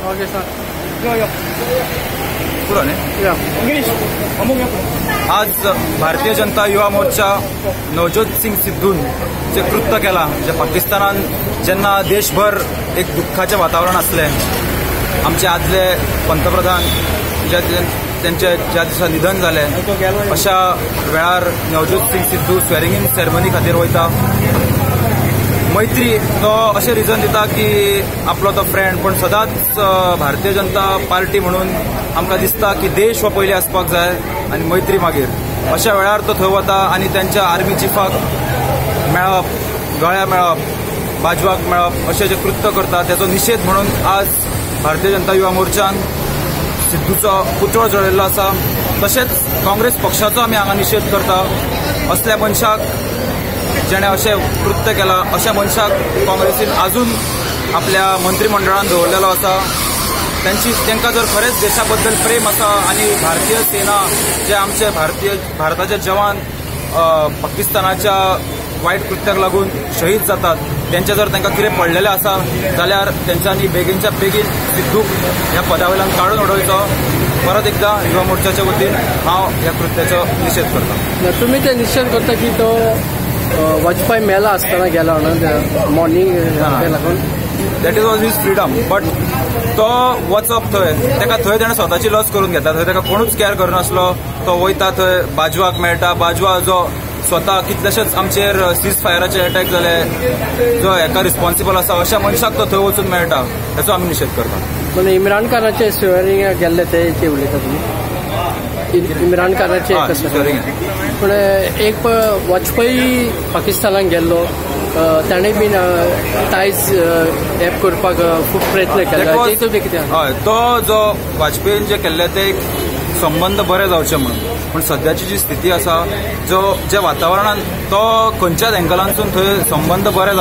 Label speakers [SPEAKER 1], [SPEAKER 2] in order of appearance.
[SPEAKER 1] Okay sir. या
[SPEAKER 2] पुढं नाही.
[SPEAKER 1] इंग्लिश
[SPEAKER 2] आज भारतीय जनता युवा मोर्चा नवज्योत सिंग सिद्धून जे कृत्य केला, जे पाकिस्तानात जेन्ना देशभर एक दुःखाचे वातावरण असले, आमचे आदले पंतप्रधान त्यांचे ज्या दिसा निधन झाले, अशा वेळार Navjot Singh Sidhu swearing in ceremony खातीर वयता. मैत्री तो अशें रिजन दिता की आपलो तो फ्रेंड, पण सदांच भारतीय जनता पार्टी म्हणून आमकां दिसता की देश हो पयलीं आसपाक जाय आनी मैत्री मागीर. अशा वेळार तो थंय वता आनी त्यांच्या आर्मी चिफाक मेळप, गळ्या मेळप, बाजवाक मेळप अशें जे कृत्य करता त्याचो निषेध म्हणून आज भारतीय जनता युवा मोर्चान सिद्धूचो पुतळो जळयल्लो आसा. तशेंच काँग्रेस पक्षाचो आमी हांगा निषेध करता. असल्या मनशाक जेणे अशें कृत्य केला, अशा मनशाक काँग्रेसीन अजून आपल्या मंत्रिमंडळान दवरलेलो आसा. तांकां जर खरेंच देशा बद्दल प्रेम आसा आनी भारतीय सेना जे आमचे भारताचे जवान पाकिस्तानाच्या वायट कृत्याक लागून शहीद जातात, त्यांचे जर तांकां कितें पडलेलें आसा जाल्यार त्यांच्यांनी बेगीनच्या बेगीन सिद्धूक ह्या पदावेल्यान काडून उडोवचो. परत एकदा युवा मोर्चाच्या वतीन हांव ह्या कृत्याचो निषेध करता.
[SPEAKER 1] तुम्ही ते निषेध करता की तो वाजपेयी मेला असताना गेला म्हणून मॉर्निंग लागून.
[SPEAKER 2] That is was his freedom, but तो वचप थंय, ताका थंय ताणें स्वताची लस करून घेता. थंय ताका कोणूच केअर करनासलो. तो वयता थंय, बाजवाक मेळटा. बाजवा जो स्वता कितलेशेच आमचेर सीज फायराचे अटॅक जाले, जो हेका रिस्पॉन्सिबल आसा, अशा मनशाक तो थंय वचून मेळटा. हेचो आमी निषेध करता.
[SPEAKER 1] पण इम्रान खानाचे स्वेरिंग गेल्ले ते उलयता तुमी? इम्रान खानाचे पण एक वाजपेयी पाकिस्तानाक गेल्लो, ताणें बीन टायज एप करपाक खूब प्रयत्न केला.
[SPEAKER 2] हय, तो जो वाजपेयीन जे केल्ले ते एक संबंध बरे जावचे म्हणून. पण सद्याची जी स्थिती आसा, जे वातावरणान तो खंयच्याच एंगलांसून थंय संबंध बरे